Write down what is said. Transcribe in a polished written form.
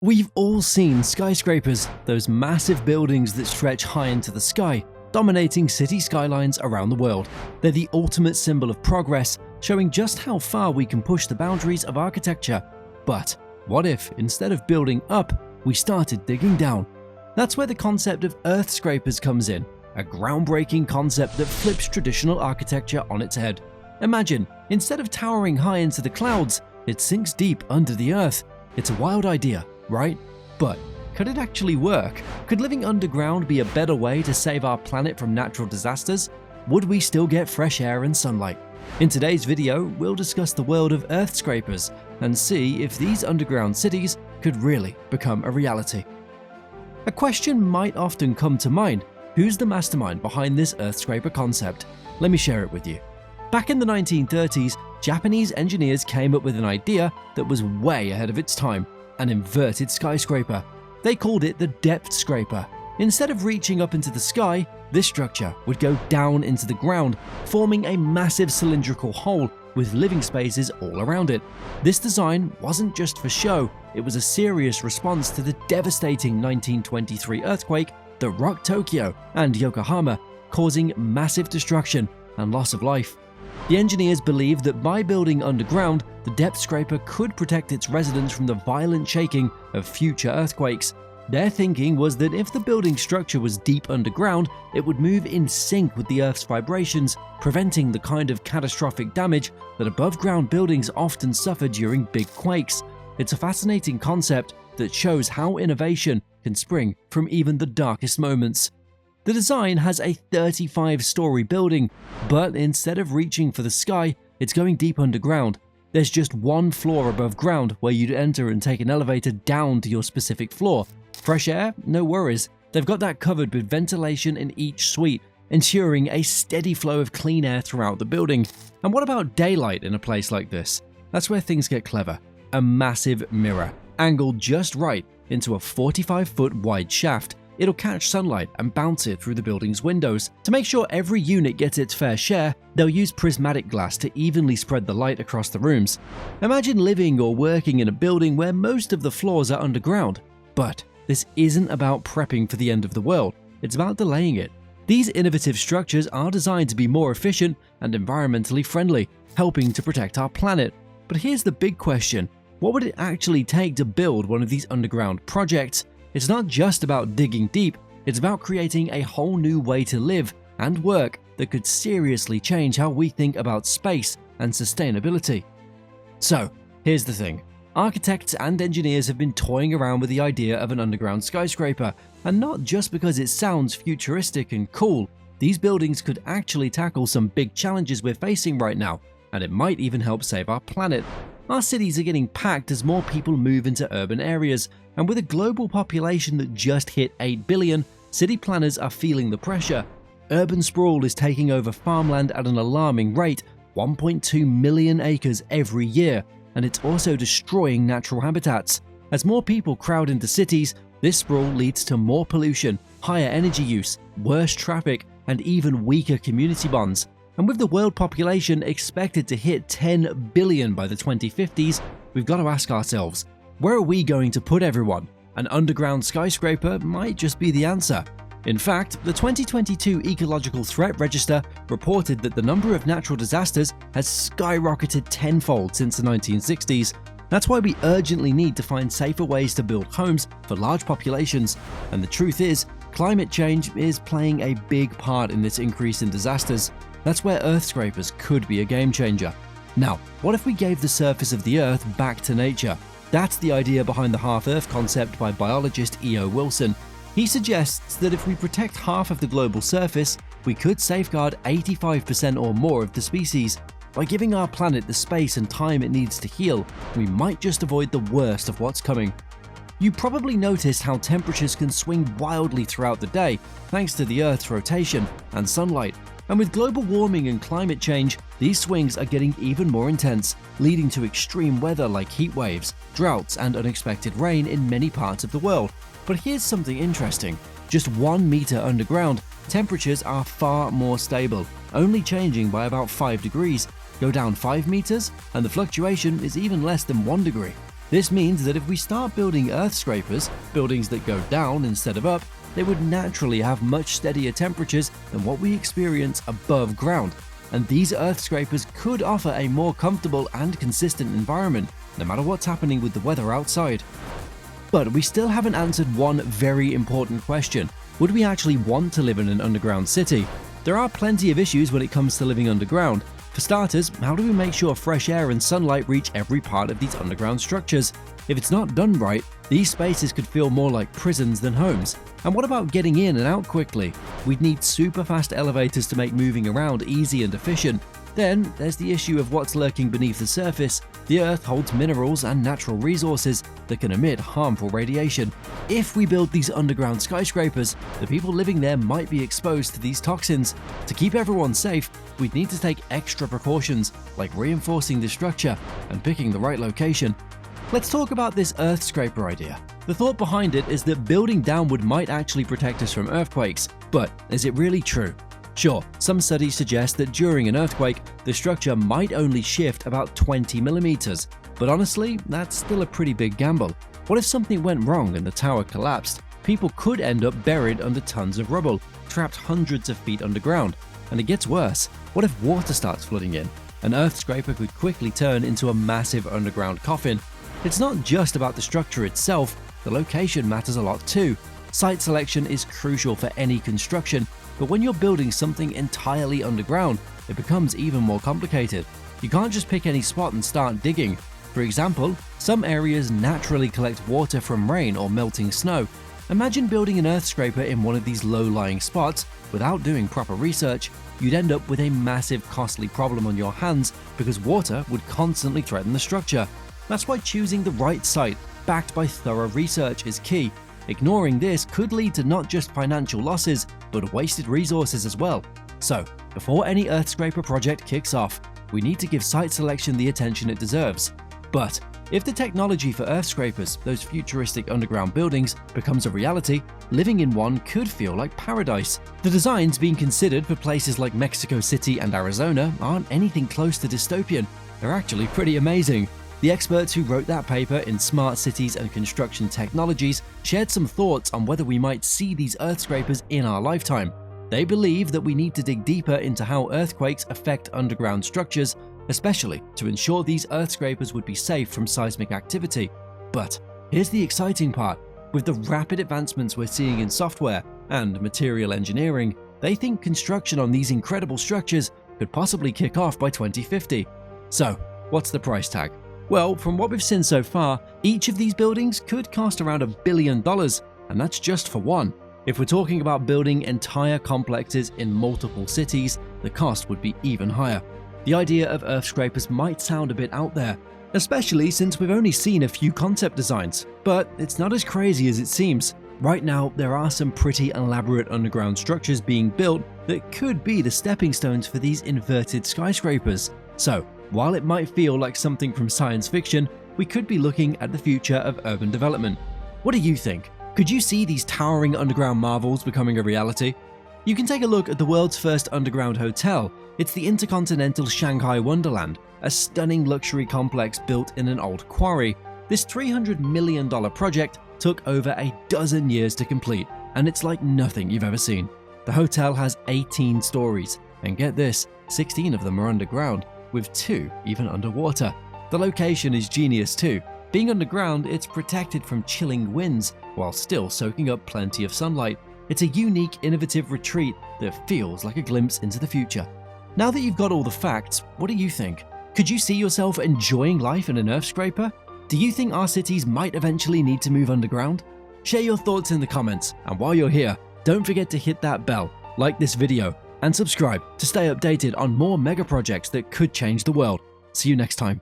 We've all seen skyscrapers, those massive buildings that stretch high into the sky, dominating city skylines around the world. They're the ultimate symbol of progress, showing just how far we can push the boundaries of architecture. But what if, instead of building up, we started digging down? That's where the concept of Earthscrapers comes in, a groundbreaking concept that flips traditional architecture on its head. Imagine, instead of towering high into the clouds, it sinks deep under the earth. It's a wild idea, right? But could it actually work? Could living underground be a better way to save our planet from natural disasters? Would we still get fresh air and sunlight? In today's video, we'll discuss the world of Earthscrapers and see if these underground cities could really become a reality. A question might often come to mind: who's the mastermind behind this Earthscraper concept? Let me share it with you. Back in the 1930s, Japanese engineers came up with an idea that was way ahead of its time: an inverted skyscraper. They called it the depth scraper. Instead of reaching up into the sky, this structure would go down into the ground, forming a massive cylindrical hole with living spaces all around it. This design wasn't just for show, it was a serious response to the devastating 1923 earthquake that rocked Tokyo and Yokohama, causing massive destruction and loss of life. The engineers believed that by building underground, the depth scraper could protect its residents from the violent shaking of future earthquakes. Their thinking was that if the building structure was deep underground, it would move in sync with the Earth's vibrations, preventing the kind of catastrophic damage that above-ground buildings often suffer during big quakes. It's a fascinating concept that shows how innovation can spring from even the darkest moments. The design has a 35-story building, but instead of reaching for the sky, it's going deep underground. There's just one floor above ground where you'd enter and take an elevator down to your specific floor. Fresh air? No worries. They've got that covered with ventilation in each suite, ensuring a steady flow of clean air throughout the building. And what about daylight in a place like this? That's where things get clever. A massive mirror, angled just right into a 45-foot wide shaft. It'll catch sunlight and bounce it through the building's windows. To make sure every unit gets its fair share, they'll use prismatic glass to evenly spread the light across the rooms. Imagine living or working in a building where most of the floors are underground. But this isn't about prepping for the end of the world, it's about delaying it. These innovative structures are designed to be more efficient and environmentally friendly, helping to protect our planet. But here's the big question: what would it actually take to build one of these underground projects? It's not just about digging deep, it's about creating a whole new way to live and work that could seriously change how we think about space and sustainability. So, here's the thing. Architects and engineers have been toying around with the idea of an underground skyscraper, and not just because it sounds futuristic and cool. These buildings could actually tackle some big challenges we're facing right now, and it might even help save our planet. Our cities are getting packed as more people move into urban areas, and with a global population that just hit 8 billion, city planners are feeling the pressure. Urban sprawl is taking over farmland at an alarming rate, 1.2 million acres every year, and it's also destroying natural habitats. As more people crowd into cities, this sprawl leads to more pollution, higher energy use, worse traffic, and even weaker community bonds. And with the world population expected to hit 10 billion by the 2050s, we've got to ask ourselves, where are we going to put everyone? An underground skyscraper might just be the answer. In fact, the 2022 Ecological Threat Register reported that the number of natural disasters has skyrocketed tenfold since the 1960s. That's why we urgently need to find safer ways to build homes for large populations. And the truth is, climate change is playing a big part in this increase in disasters. That's where Earthscrapers could be a game changer. Now, what if we gave the surface of the Earth back to nature? That's the idea behind the half-Earth concept by biologist E.O. Wilson. He suggests that if we protect half of the global surface, we could safeguard 85% or more of the species. By giving our planet the space and time it needs to heal, we might just avoid the worst of what's coming. You probably noticed how temperatures can swing wildly throughout the day thanks to the Earth's rotation and sunlight. And with global warming and climate change, these swings are getting even more intense, leading to extreme weather like heat waves, droughts, and unexpected rain in many parts of the world. But here's something interesting. Just 1 meter underground, temperatures are far more stable, only changing by about 5 degrees. Go down 5 meters, and the fluctuation is even less than 1 degree. This means that if we start building Earthscrapers, buildings that go down instead of up, they would naturally have much steadier temperatures than what we experience above ground. And these Earthscrapers could offer a more comfortable and consistent environment, no matter what's happening with the weather outside. But we still haven't answered one very important question. Would we actually want to live in an underground city? There are plenty of issues when it comes to living underground. For starters, how do we make sure fresh air and sunlight reach every part of these underground structures? If it's not done right, these spaces could feel more like prisons than homes. And what about getting in and out quickly? We'd need super fast elevators to make moving around easy and efficient. Then there's the issue of what's lurking beneath the surface. The Earth holds minerals and natural resources that can emit harmful radiation. If we build these underground skyscrapers, the people living there might be exposed to these toxins. To keep everyone safe, we'd need to take extra precautions, like reinforcing the structure and picking the right location. Let's talk about this Earthscraper idea. The thought behind it is that building downward might actually protect us from earthquakes, but is it really true? Sure, some studies suggest that during an earthquake, the structure might only shift about 20 millimeters, but honestly, that's still a pretty big gamble. What if something went wrong and the tower collapsed? People could end up buried under tons of rubble, trapped hundreds of feet underground. And it gets worse. What if water starts flooding in? An Earthscraper could quickly turn into a massive underground coffin. It's not just about the structure itself, the location matters a lot too. Site selection is crucial for any construction, but when you're building something entirely underground, it becomes even more complicated. You can't just pick any spot and start digging. For example, some areas naturally collect water from rain or melting snow. Imagine building an Earthscraper in one of these low-lying spots without doing proper research. You'd end up with a massive, costly problem on your hands because water would constantly threaten the structure. That's why choosing the right site, backed by thorough research, is key. Ignoring this could lead to not just financial losses, but wasted resources as well. So, before any Earthscraper project kicks off, we need to give site selection the attention it deserves. But if the technology for Earthscrapers, those futuristic underground buildings, becomes a reality, living in one could feel like paradise. The designs being considered for places like Mexico City and Arizona aren't anything close to dystopian. They're actually pretty amazing. The experts who wrote that paper in Smart Cities and Construction Technologies shared some thoughts on whether we might see these Earthscrapers in our lifetime. They believe that we need to dig deeper into how earthquakes affect underground structures, especially to ensure these Earthscrapers would be safe from seismic activity. But here's the exciting part. With the rapid advancements we're seeing in software and material engineering, they think construction on these incredible structures could possibly kick off by 2050. So, what's the price tag? Well, from what we've seen so far, each of these buildings could cost around $1 billion, and that's just for one. If we're talking about building entire complexes in multiple cities, the cost would be even higher. The idea of Earthscrapers might sound a bit out there, especially since we've only seen a few concept designs, but it's not as crazy as it seems. Right now, there are some pretty elaborate underground structures being built that could be the stepping stones for these inverted skyscrapers. So, while it might feel like something from science fiction, we could be looking at the future of urban development. What do you think? Could you see these towering underground marvels becoming a reality? You can take a look at the world's first underground hotel. It's the Intercontinental Shanghai Wonderland, a stunning luxury complex built in an old quarry. This $300 million project took over a dozen years to complete, and it's like nothing you've ever seen. The hotel has 18 stories, and get this, 16 of them are underground, with 2 even underwater. The location is genius too. Being underground, it's protected from chilling winds while still soaking up plenty of sunlight. It's a unique, innovative retreat that feels like a glimpse into the future. Now that you've got all the facts, what do you think? Could you see yourself enjoying life in an Earthscraper? Do you think our cities might eventually need to move underground? Share your thoughts in the comments, and while you're here, don't forget to hit that bell, like this video, and subscribe to stay updated on more mega projects that could change the world. See you next time.